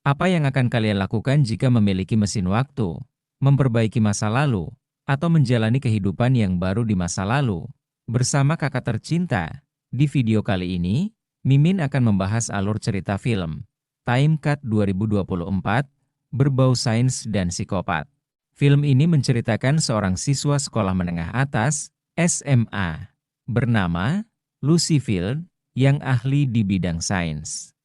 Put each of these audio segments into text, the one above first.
Apa yang akan kalian lakukan jika memiliki mesin waktu, memperbaiki masa lalu, atau menjalani kehidupan yang baru di masa lalu? Bersama kakak tercinta, di video kali ini, Mimin akan membahas alur cerita film Time Cut 2024, berbau sains dan psikopat. Film ini menceritakan seorang siswa sekolah menengah atas, SMA, bernama Lucy Field, yang ahli di bidang sains.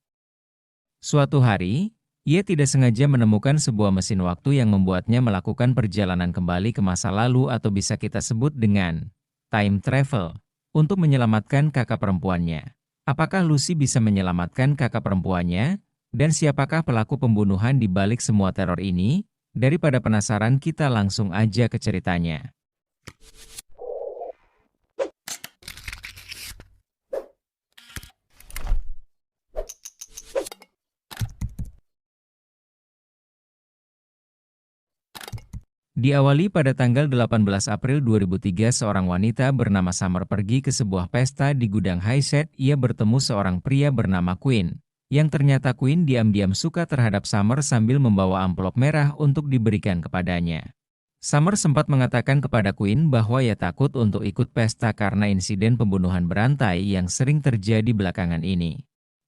Suatu hari, ia tidak sengaja menemukan sebuah mesin waktu yang membuatnya melakukan perjalanan kembali ke masa lalu atau bisa kita sebut dengan time travel, untuk menyelamatkan kakak perempuannya. Apakah Lucy bisa menyelamatkan kakak perempuannya? Dan siapakah pelaku pembunuhan di balik semua teror ini? Daripada penasaran, kita langsung aja ke ceritanya. Diawali pada tanggal 18 April 2003, seorang wanita bernama Summer pergi ke sebuah pesta di gudang Highset. Ia bertemu seorang pria bernama Quinn, yang ternyata Quinn diam-diam suka terhadap Summer sambil membawa amplop merah untuk diberikan kepadanya. Summer sempat mengatakan kepada Quinn bahwa ia takut untuk ikut pesta karena insiden pembunuhan berantai yang sering terjadi belakangan ini.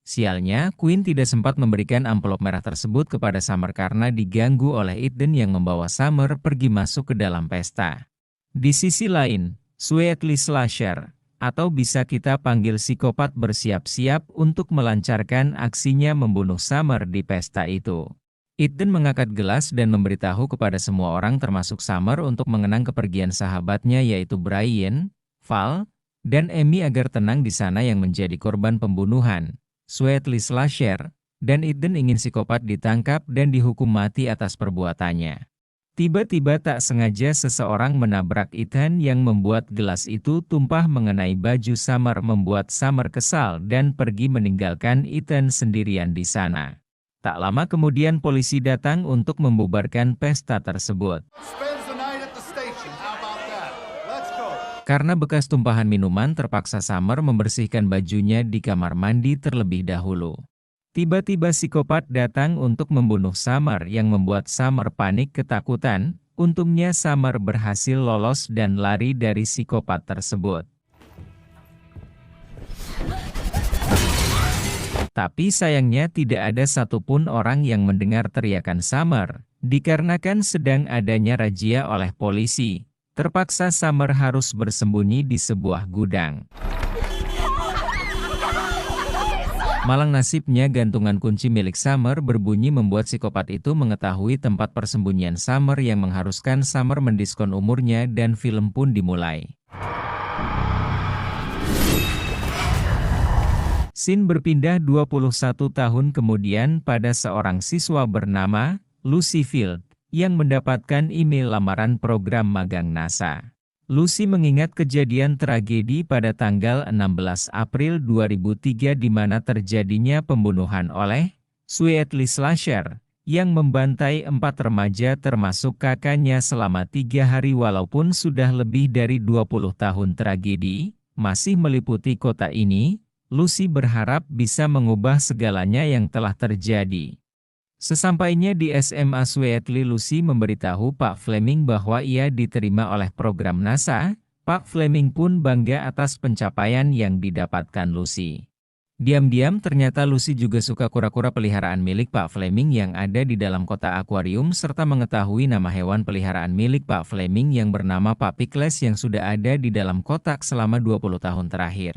Sialnya, Quinn tidak sempat memberikan amplop merah tersebut kepada Summer karena diganggu oleh Eden yang membawa Summer pergi masuk ke dalam pesta. Di sisi lain, Sweetly Slasher, atau bisa kita panggil psikopat, bersiap-siap untuk melancarkan aksinya membunuh Summer di pesta itu. Eden mengangkat gelas dan memberitahu kepada semua orang termasuk Summer untuk mengenang kepergian sahabatnya yaitu Brian, Val, dan Amy agar tenang di sana yang menjadi korban pembunuhan Sweetly Slasher, dan Eden ingin psikopat ditangkap dan dihukum mati atas perbuatannya. Tiba-tiba tak sengaja seseorang menabrak Ethan yang membuat gelas itu tumpah mengenai baju Summer, membuat Summer kesal dan pergi meninggalkan Ethan sendirian di sana. Tak lama kemudian polisi datang untuk membubarkan pesta tersebut. Karena bekas tumpahan minuman, terpaksa Summer membersihkan bajunya di kamar mandi terlebih dahulu. Tiba-tiba psikopat datang untuk membunuh Summer yang membuat Summer panik ketakutan. Untungnya Summer berhasil lolos dan lari dari psikopat tersebut. Tapi sayangnya tidak ada satupun orang yang mendengar teriakan Summer, dikarenakan sedang adanya razia oleh polisi. Terpaksa Summer harus bersembunyi di sebuah gudang. Malang nasibnya, gantungan kunci milik Summer berbunyi membuat psikopat itu mengetahui tempat persembunyian Summer yang mengharuskan Summer mendiskon umurnya dan film pun dimulai. Scene berpindah 21 tahun kemudian pada seorang siswa bernama Lucy Field yang mendapatkan email lamaran program magang NASA. Lucy mengingat kejadian tragedi pada tanggal 16 April 2003 di mana terjadinya pembunuhan oleh Sweetly Slasher yang membantai 4 remaja termasuk kakaknya selama 3 hari. Walaupun sudah lebih dari 20 tahun tragedi masih meliputi kota ini, Lucy berharap bisa mengubah segalanya yang telah terjadi. Sesampainya di SMA Sweetly, Lucy memberitahu Pak Fleming bahwa ia diterima oleh program NASA. Pak Fleming pun bangga atas pencapaian yang didapatkan Lucy. Diam-diam ternyata Lucy juga suka kura-kura peliharaan milik Pak Fleming yang ada di dalam kotak akuarium serta mengetahui nama hewan peliharaan milik Pak Fleming yang bernama Pak Pickles yang sudah ada di dalam kotak selama 20 tahun terakhir.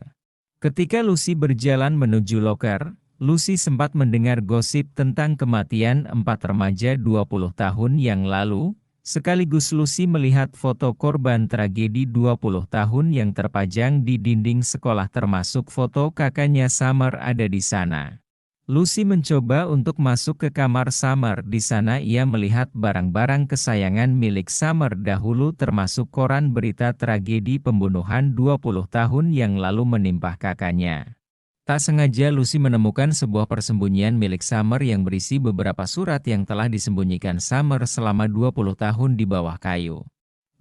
Ketika Lucy berjalan menuju loker, Lucy sempat mendengar gosip tentang kematian 4 remaja 20 tahun yang lalu, sekaligus Lucy melihat foto korban tragedi 20 tahun yang terpajang di dinding sekolah termasuk foto kakaknya Summer ada di sana. Lucy mencoba untuk masuk ke kamar Summer. Di sana ia melihat barang-barang kesayangan milik Summer dahulu termasuk koran berita tragedi pembunuhan 20 tahun yang lalu menimpa kakaknya. Tak sengaja Lucy menemukan sebuah persembunyian milik Summer yang berisi beberapa surat yang telah disembunyikan Summer selama 20 tahun di bawah kayu.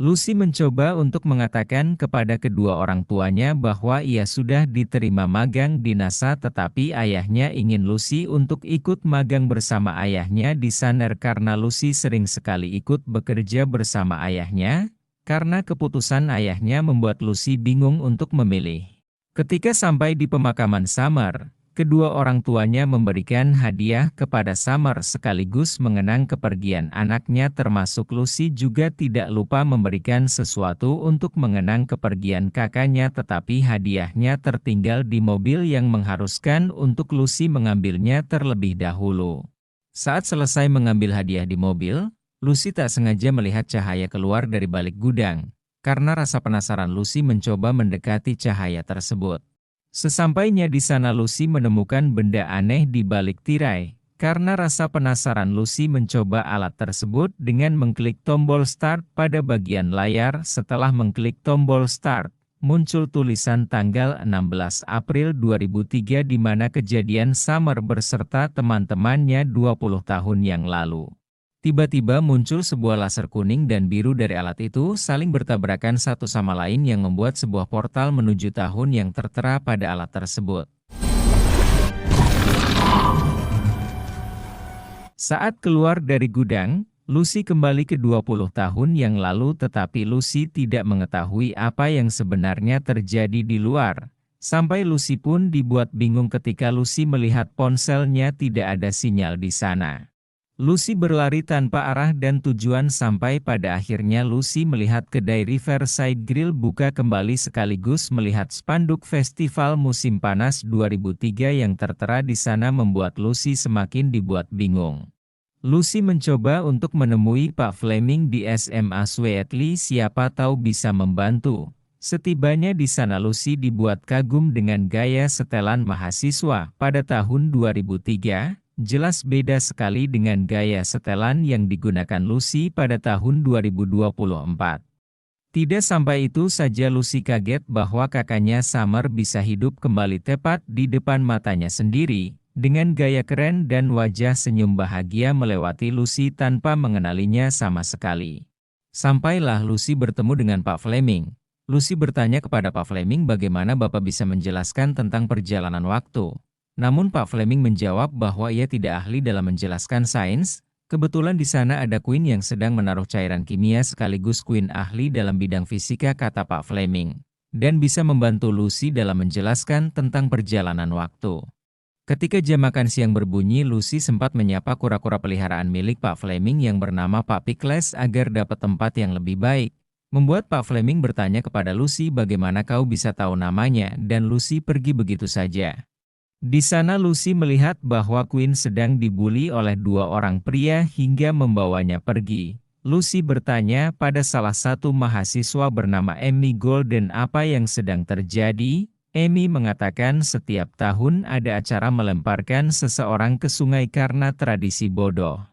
Lucy mencoba untuk mengatakan kepada kedua orang tuanya bahwa ia sudah diterima magang di NASA, tetapi ayahnya ingin Lucy untuk ikut magang bersama ayahnya di sana karena Lucy sering sekali ikut bekerja bersama ayahnya, karena keputusan ayahnya membuat Lucy bingung untuk memilih. Ketika sampai di pemakaman Summer, kedua orang tuanya memberikan hadiah kepada Summer sekaligus mengenang kepergian anaknya, termasuk Lucy juga tidak lupa memberikan sesuatu untuk mengenang kepergian kakaknya, tetapi hadiahnya tertinggal di mobil yang mengharuskan untuk Lucy mengambilnya terlebih dahulu. Saat selesai mengambil hadiah di mobil, Lucy tak sengaja melihat cahaya keluar dari balik gudang. Karena rasa penasaran, Lucy mencoba mendekati cahaya tersebut. Sesampainya di sana, Lucy menemukan benda aneh di balik tirai. Karena rasa penasaran, Lucy mencoba alat tersebut dengan mengklik tombol start pada bagian layar. Setelah mengklik tombol start, muncul tulisan tanggal 16 April 2003 di mana kejadian Summer beserta teman-temannya 20 tahun yang lalu. Tiba-tiba muncul sebuah laser kuning dan biru dari alat itu saling bertabrakan satu sama lain yang membuat sebuah portal menuju tahun yang tertera pada alat tersebut. Saat keluar dari gudang, Lucy kembali ke 20 tahun yang lalu, tetapi Lucy tidak mengetahui apa yang sebenarnya terjadi di luar. Sampai Lucy pun dibuat bingung ketika Lucy melihat ponselnya tidak ada sinyal di sana. Lucy berlari tanpa arah dan tujuan sampai pada akhirnya Lucy melihat kedai Riverside Grill buka kembali sekaligus melihat spanduk Festival Musim Panas 2003 yang tertera di sana membuat Lucy semakin dibuat bingung. Lucy mencoba untuk menemui Pak Fleming di SMA Sweatley, siapa tahu bisa membantu. Setibanya di sana Lucy dibuat kagum dengan gaya setelan mahasiswa pada tahun 2003. Jelas beda sekali dengan gaya setelan yang digunakan Lucy pada tahun 2024. Tidak sampai itu saja, Lucy kaget bahwa kakaknya Summer bisa hidup kembali tepat di depan matanya sendiri, dengan gaya keren dan wajah senyum bahagia melewati Lucy tanpa mengenalinya sama sekali. Sampailah Lucy bertemu dengan Pak Fleming. Lucy bertanya kepada Pak Fleming bagaimana Bapak bisa menjelaskan tentang perjalanan waktu. Namun Pak Fleming menjawab bahwa ia tidak ahli dalam menjelaskan sains. Kebetulan di sana ada Queen yang sedang menaruh cairan kimia sekaligus Queen ahli dalam bidang fisika, kata Pak Fleming, dan bisa membantu Lucy dalam menjelaskan tentang perjalanan waktu. Ketika jam makan siang berbunyi, Lucy sempat menyapa kura-kura peliharaan milik Pak Fleming yang bernama Pak Pickles agar dapat tempat yang lebih baik. Membuat Pak Fleming bertanya kepada Lucy bagaimana kau bisa tahu namanya, dan Lucy pergi begitu saja. Di sana Lucy melihat bahwa Queen sedang dibuli oleh dua orang pria hingga membawanya pergi. Lucy bertanya pada salah satu mahasiswa bernama Amy Golden apa yang sedang terjadi. Amy mengatakan setiap tahun ada acara melemparkan seseorang ke sungai karena tradisi bodoh.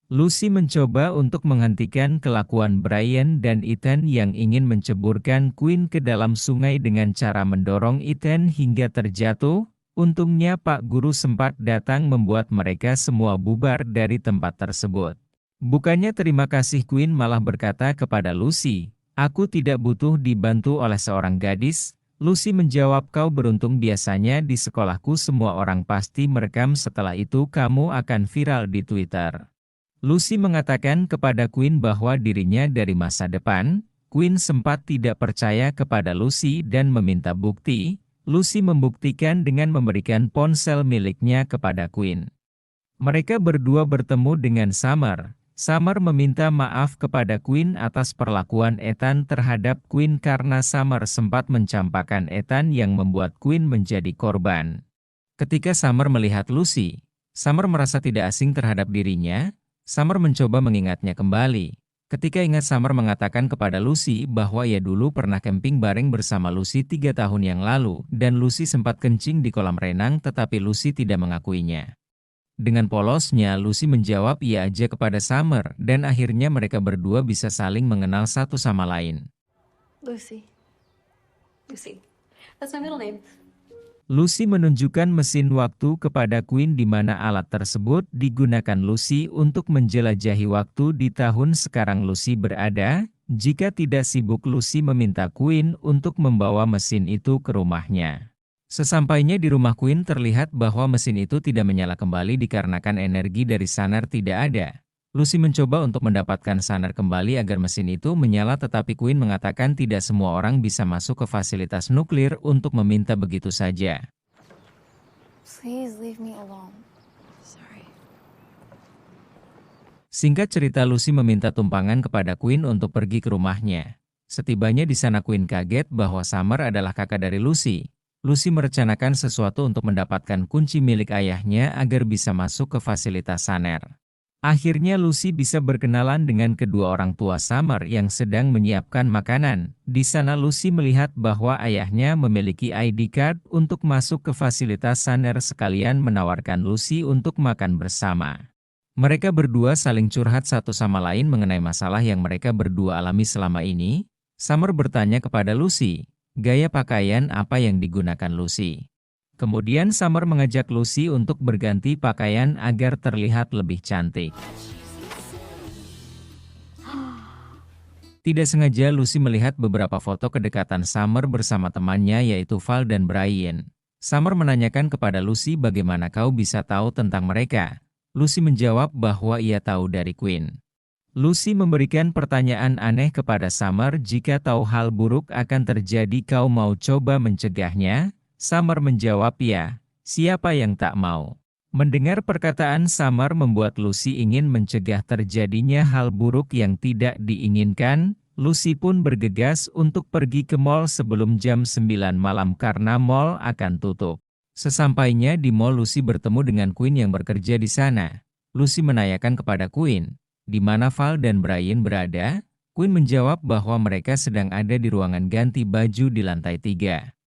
Lucy mencoba untuk menghentikan kelakuan Brian dan Ethan yang ingin menceburkan Queen ke dalam sungai dengan cara mendorong Ethan hingga terjatuh. Untungnya Pak Guru sempat datang membuat mereka semua bubar dari tempat tersebut. Bukannya terima kasih, Queen malah berkata kepada Lucy, "Aku tidak butuh dibantu oleh seorang gadis." Lucy menjawab, "Kau beruntung, biasanya di sekolahku semua orang pasti merekam, setelah itu kamu akan viral di Twitter." Lucy mengatakan kepada Queen bahwa dirinya dari masa depan. Queen sempat tidak percaya kepada Lucy dan meminta bukti. Lucy membuktikan dengan memberikan ponsel miliknya kepada Queen. Mereka berdua bertemu dengan Summer. Summer meminta maaf kepada Queen atas perlakuan Ethan terhadap Queen karena Summer sempat mencampakkan Ethan yang membuat Queen menjadi korban. Ketika Summer melihat Lucy, Summer merasa tidak asing terhadap dirinya. Summer mencoba mengingatnya kembali. Ketika ingat, Summer mengatakan kepada Lucy bahwa ia dulu pernah camping bareng bersama Lucy 3 tahun yang lalu, dan Lucy sempat kencing di kolam renang tetapi Lucy tidak mengakuinya. Dengan polosnya, Lucy menjawab iya aja kepada Summer, dan akhirnya mereka berdua bisa saling mengenal satu sama lain. Lucy. Lucy. That's my middle name. Lucy menunjukkan mesin waktu kepada Queen di mana alat tersebut digunakan Lucy untuk menjelajahi waktu di tahun sekarang Lucy berada. Jika tidak sibuk, Lucy meminta Quinn untuk membawa mesin itu ke rumahnya. Sesampainya di rumah, Quinn terlihat bahwa mesin itu tidak menyala kembali dikarenakan energi dari sonar tidak ada. Lucy mencoba untuk mendapatkan sonar kembali agar mesin itu menyala, tetapi Quinn mengatakan tidak semua orang bisa masuk ke fasilitas nuklir untuk meminta begitu saja. Please leave me alone. Sorry. Singkat cerita, Lucy meminta tumpangan kepada Quinn untuk pergi ke rumahnya. Setibanya di sana, Quinn kaget bahwa Summer adalah kakak dari Lucy. Lucy merencanakan sesuatu untuk mendapatkan kunci milik ayahnya agar bisa masuk ke fasilitas sonar. Akhirnya Lucy bisa berkenalan dengan kedua orang tua Summer yang sedang menyiapkan makanan. Di sana Lucy melihat bahwa ayahnya memiliki ID card untuk masuk ke fasilitas sonar, sekalian menawarkan Lucy untuk makan bersama. Mereka berdua saling curhat satu sama lain mengenai masalah yang mereka berdua alami selama ini. Summer bertanya kepada Lucy, gaya pakaian apa yang digunakan Lucy. Kemudian Summer mengajak Lucy untuk berganti pakaian agar terlihat lebih cantik. Tidak sengaja Lucy melihat beberapa foto kedekatan Summer bersama temannya yaitu Val dan Brian. Summer menanyakan kepada Lucy bagaimana kau bisa tahu tentang mereka. Lucy menjawab bahwa ia tahu dari Quinn. Lucy memberikan pertanyaan aneh kepada Summer, jika tahu hal buruk akan terjadi kau mau coba mencegahnya? Summer menjawab ya, siapa yang tak mau. Mendengar perkataan Summer membuat Lucy ingin mencegah terjadinya hal buruk yang tidak diinginkan. Lucy pun bergegas untuk pergi ke mall sebelum jam 9 malam karena mall akan tutup. Sesampainya di mall, Lucy bertemu dengan Quinn yang bekerja di sana. Lucy menanyakan kepada Quinn, di mana Val dan Brian berada? Quinn menjawab bahwa mereka sedang ada di ruangan ganti baju di lantai 3.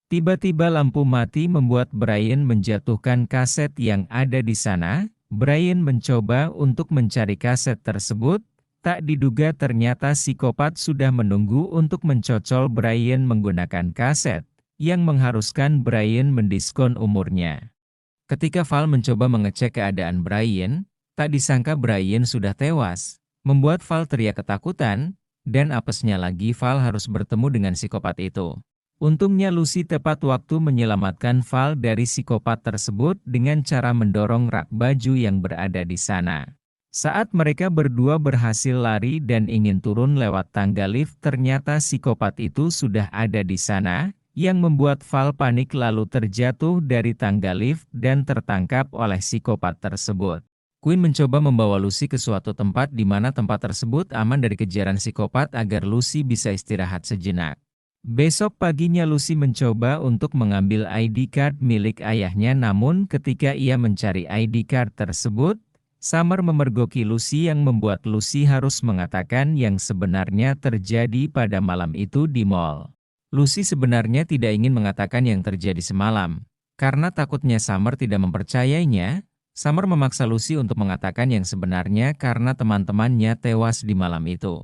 Tiba-tiba lampu mati membuat Brian menjatuhkan kaset yang ada di sana. Brian mencoba untuk mencari kaset tersebut. Tak diduga ternyata psikopat sudah menunggu untuk mencocol Brian menggunakan kaset, yang mengharuskan Brian mendiskon umurnya. Ketika Val mencoba mengecek keadaan Brian, tak disangka Brian sudah tewas. Membuat Val teriak ketakutan, dan apesnya lagi Val harus bertemu dengan psikopat itu. Untungnya Lucy tepat waktu menyelamatkan Val dari psikopat tersebut dengan cara mendorong rak baju yang berada di sana. Saat mereka berdua berhasil lari dan ingin turun lewat tangga lift, ternyata psikopat itu sudah ada di sana, yang membuat Val panik lalu terjatuh dari tangga lift dan tertangkap oleh psikopat tersebut. Quinn mencoba membawa Lucy ke suatu tempat di mana tempat tersebut aman dari kejaran psikopat agar Lucy bisa istirahat sejenak. Besok paginya Lucy mencoba untuk mengambil ID card milik ayahnya, namun ketika ia mencari ID card tersebut, Summer memergoki Lucy yang membuat Lucy harus mengatakan yang sebenarnya terjadi pada malam itu di mall. Lucy sebenarnya tidak ingin mengatakan yang terjadi semalam. Karena takutnya Summer tidak mempercayainya, Summer memaksa Lucy untuk mengatakan yang sebenarnya karena teman-temannya tewas di malam itu.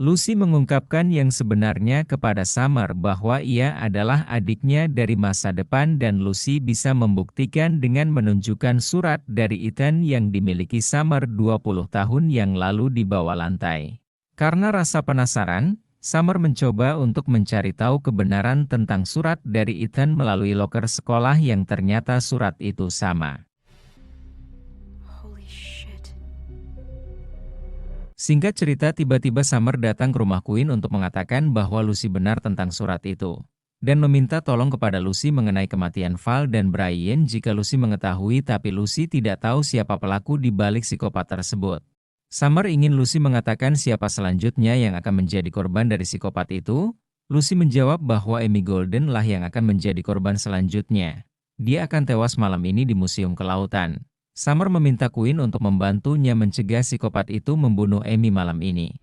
Lucy mengungkapkan yang sebenarnya kepada Summer bahwa ia adalah adiknya dari masa depan dan Lucy bisa membuktikan dengan menunjukkan surat dari Ethan yang dimiliki Summer 20 tahun yang lalu di bawah lantai. Karena rasa penasaran, Summer mencoba untuk mencari tahu kebenaran tentang surat dari Ethan melalui loker sekolah yang ternyata surat itu sama. Singkat cerita, tiba-tiba Summer datang ke rumah Quinn untuk mengatakan bahwa Lucy benar tentang surat itu. Dan meminta tolong kepada Lucy mengenai kematian Val dan Brian jika Lucy mengetahui, tapi Lucy tidak tahu siapa pelaku di balik psikopat tersebut. Summer ingin Lucy mengatakan siapa selanjutnya yang akan menjadi korban dari psikopat itu. Lucy menjawab bahwa Amy Golden lah yang akan menjadi korban selanjutnya. Dia akan tewas malam ini di Museum Kelautan. Summer meminta Quinn untuk membantunya mencegah psikopat itu membunuh Amy malam ini.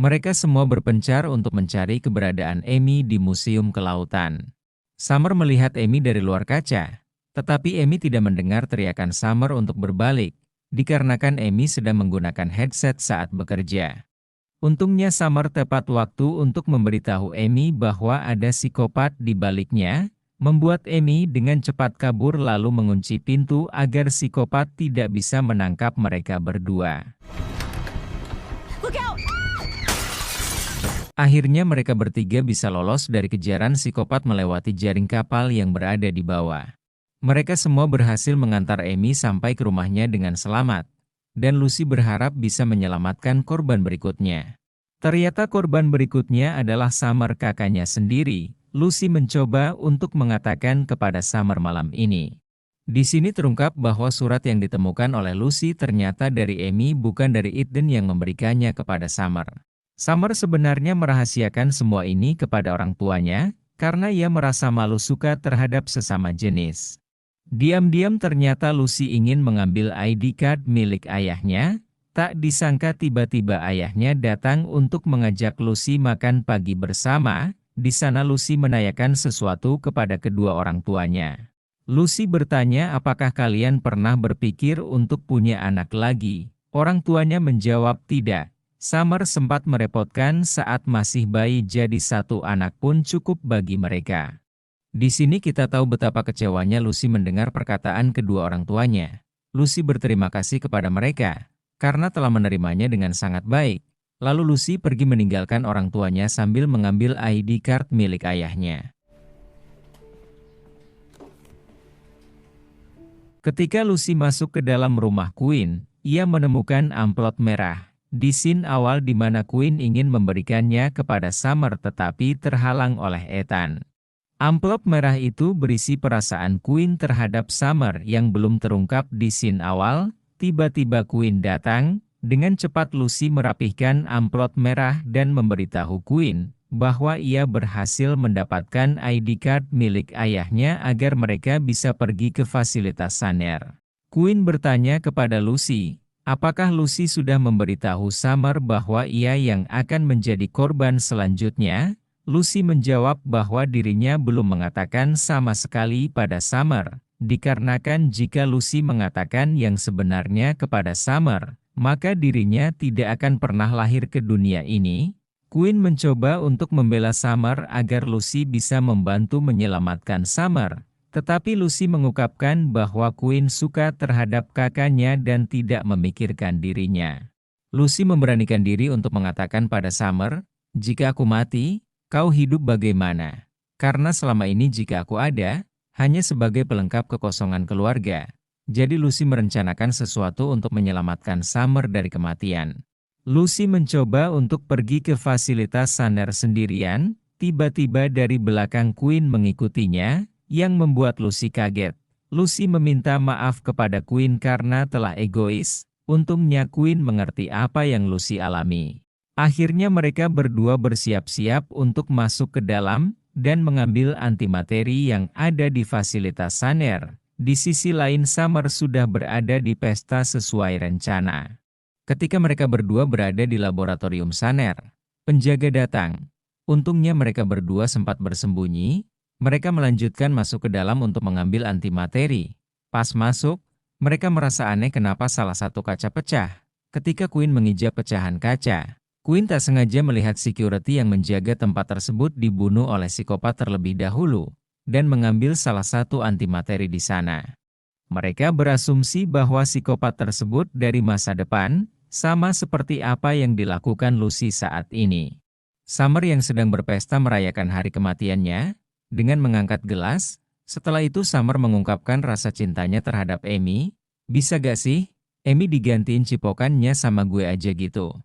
Mereka semua berpencar untuk mencari keberadaan Amy di Museum Kelautan. Summer melihat Amy dari luar kaca, tetapi Amy tidak mendengar teriakan Summer untuk berbalik, dikarenakan Amy sedang menggunakan headset saat bekerja. Untungnya Summer tepat waktu untuk memberitahu Amy bahwa ada psikopat di baliknya. membuat Amy dengan cepat kabur lalu mengunci pintu agar psikopat tidak bisa menangkap mereka berdua. Look out! Akhirnya mereka bertiga bisa lolos dari kejaran psikopat melewati jaring kapal yang berada di bawah. Mereka semua berhasil mengantar Amy sampai ke rumahnya dengan selamat, dan Lucy berharap bisa menyelamatkan korban berikutnya. Ternyata korban berikutnya adalah Summer, kakaknya sendiri. Lucy mencoba untuk mengatakan kepada Summer malam ini. Di sini terungkap bahwa surat yang ditemukan oleh Lucy ternyata dari Amy, bukan dari Eden yang memberikannya kepada Summer. Summer sebenarnya merahasiakan semua ini kepada orang tuanya, karena ia merasa malu suka terhadap sesama jenis. Diam-diam ternyata Lucy ingin mengambil ID card milik ayahnya. Tak disangka tiba-tiba ayahnya datang untuk mengajak Lucy makan pagi bersama. Di sana Lucy menanyakan sesuatu kepada kedua orang tuanya. Lucy bertanya, apakah kalian pernah berpikir untuk punya anak lagi? Orang tuanya menjawab tidak. Summer sempat merepotkan saat masih bayi, jadi satu anak pun cukup bagi mereka. Di sini kita tahu betapa kecewanya Lucy mendengar perkataan kedua orang tuanya. Lucy berterima kasih kepada mereka karena telah menerimanya dengan sangat baik. Lalu Lucy pergi meninggalkan orang tuanya sambil mengambil ID card milik ayahnya. Ketika Lucy masuk ke dalam rumah Queen, ia menemukan amplop merah. Di scene awal di mana Queen ingin memberikannya kepada Summer tetapi terhalang oleh Ethan. Amplop merah itu berisi perasaan Queen terhadap Summer yang belum terungkap di scene awal. Tiba-tiba Queen datang. Dengan cepat Lucy merapihkan amplop merah dan memberitahu Queen bahwa ia berhasil mendapatkan ID card milik ayahnya agar mereka bisa pergi ke fasilitas Saner. Queen bertanya kepada Lucy, apakah Lucy sudah memberitahu Summer bahwa ia yang akan menjadi korban selanjutnya? Lucy menjawab bahwa dirinya belum mengatakan sama sekali pada Summer, dikarenakan jika Lucy mengatakan yang sebenarnya kepada Summer, maka dirinya tidak akan pernah lahir ke dunia ini. Queen mencoba untuk membela Summer agar Lucy bisa membantu menyelamatkan Summer, tetapi Lucy mengungkapkan bahwa Queen suka terhadap kakaknya dan tidak memikirkan dirinya. Lucy memberanikan diri untuk mengatakan pada Summer, jika aku mati, kau hidup bagaimana? Karena selama ini jika aku ada, hanya sebagai pelengkap kekosongan keluarga. Jadi Lucy merencanakan sesuatu untuk menyelamatkan Summer dari kematian. Lucy mencoba untuk pergi ke fasilitas Saner sendirian, tiba-tiba dari belakang Queen mengikutinya, yang membuat Lucy kaget. Lucy meminta maaf kepada Queen karena telah egois, untungnya Queen mengerti apa yang Lucy alami. Akhirnya mereka berdua bersiap-siap untuk masuk ke dalam dan mengambil antimateri yang ada di fasilitas Saner. Di sisi lain Summer sudah berada di pesta sesuai rencana. Ketika mereka berdua berada di laboratorium Saner, penjaga datang. Untungnya mereka berdua sempat bersembunyi. Mereka melanjutkan masuk ke dalam untuk mengambil antimateri. Pas masuk, mereka merasa aneh kenapa salah satu kaca pecah. Ketika Queen menginjak pecahan kaca, Queen tak sengaja melihat security yang menjaga tempat tersebut dibunuh oleh psikopat terlebih dahulu, dan mengambil salah satu antimateri di sana. Mereka berasumsi bahwa psikopat tersebut dari masa depan, sama seperti apa yang dilakukan Lucy saat ini. Summer yang sedang berpesta merayakan hari kematiannya, dengan mengangkat gelas. Setelah itu Summer mengungkapkan rasa cintanya terhadap Amy. Bisa gak sih, Amy digantiin cipokannya sama gue aja gitu.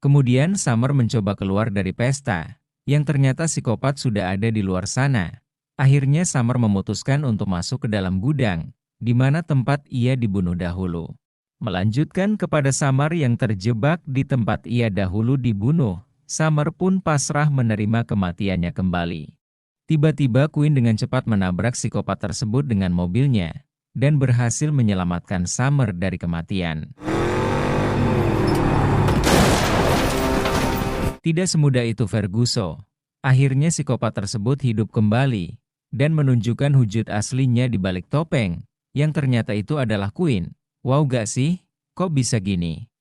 Kemudian Summer mencoba keluar dari pesta, yang ternyata psikopat sudah ada di luar sana. Akhirnya Summer memutuskan untuk masuk ke dalam gudang, di mana tempat ia dibunuh dahulu. Melanjutkan kepada Summer yang terjebak di tempat ia dahulu dibunuh, Summer pun pasrah menerima kematiannya kembali. Tiba-tiba Queen dengan cepat menabrak psikopat tersebut dengan mobilnya, dan berhasil menyelamatkan Summer dari kematian. Tidak semudah itu Ferguson. Akhirnya psikopat tersebut hidup kembali, dan menunjukkan wujud aslinya di balik topeng, yang ternyata itu adalah Queen. Wow gak sih? Kok bisa gini?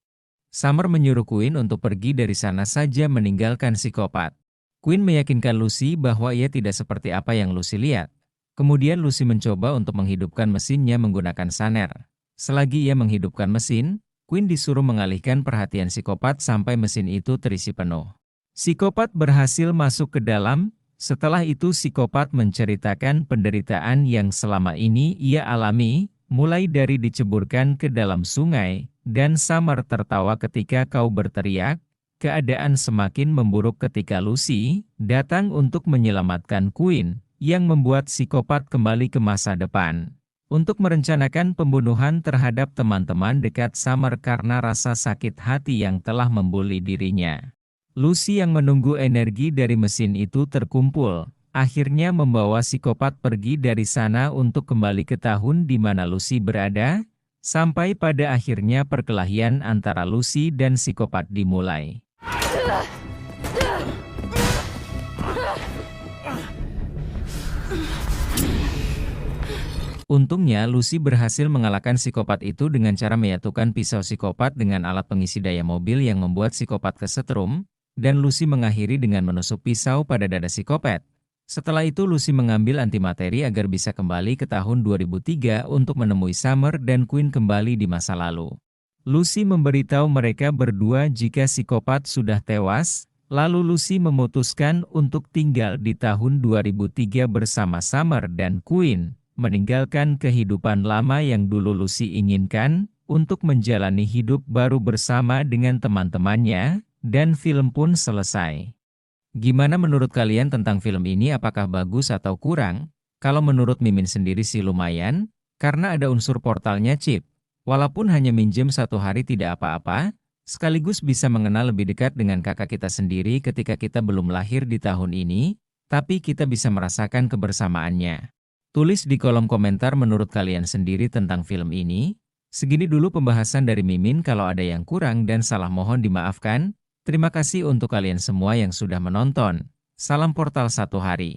Summer menyuruh Queen untuk pergi dari sana saja meninggalkan psikopat. Quinn meyakinkan Lucy bahwa ia tidak seperti apa yang Lucy lihat. Kemudian Lucy mencoba untuk menghidupkan mesinnya menggunakan saner. Selagi ia menghidupkan mesin, Quinn disuruh mengalihkan perhatian psikopat sampai mesin itu terisi penuh. Psikopat berhasil masuk ke dalam. Setelah itu psikopat menceritakan penderitaan yang selama ini ia alami, mulai dari diceburkan ke dalam sungai, dan Summer tertawa ketika kau berteriak. Keadaan semakin memburuk ketika Lucy datang untuk menyelamatkan Quinn, yang membuat psikopat kembali ke masa depan untuk merencanakan pembunuhan terhadap teman-teman dekat Summer karena rasa sakit hati yang telah membuli dirinya. Lucy yang menunggu energi dari mesin itu terkumpul, akhirnya membawa psikopat pergi dari sana untuk kembali ke tahun di mana Lucy berada, sampai pada akhirnya perkelahian antara Lucy dan psikopat dimulai. Untungnya Lucy berhasil mengalahkan psikopat itu dengan cara menyatukan pisau psikopat dengan alat pengisi daya mobil yang membuat psikopat kesetrum, dan Lucy mengakhiri dengan menusuk pisau pada dada psikopat. Setelah itu Lucy mengambil antimateri agar bisa kembali ke tahun 2003 untuk menemui Summer dan Quinn kembali di masa lalu. Lucy memberitahu mereka berdua jika psikopat sudah tewas, lalu Lucy memutuskan untuk tinggal di tahun 2003 bersama Summer dan Quinn, meninggalkan kehidupan lama yang dulu Lucy inginkan, untuk menjalani hidup baru bersama dengan teman-temannya, dan film pun selesai. Gimana menurut kalian tentang film ini, apakah bagus atau kurang? Kalau menurut Mimin sendiri sih lumayan, karena ada unsur portalnya chip. Walaupun hanya minjem 1 hari tidak apa-apa, sekaligus bisa mengenal lebih dekat dengan kakak kita sendiri ketika kita belum lahir di tahun ini, tapi kita bisa merasakan kebersamaannya. Tulis di kolom komentar menurut kalian sendiri tentang film ini. Segini dulu pembahasan dari Mimin, kalau ada yang kurang dan salah mohon dimaafkan. Terima kasih untuk kalian semua yang sudah menonton. Salam Portal 1 Hari.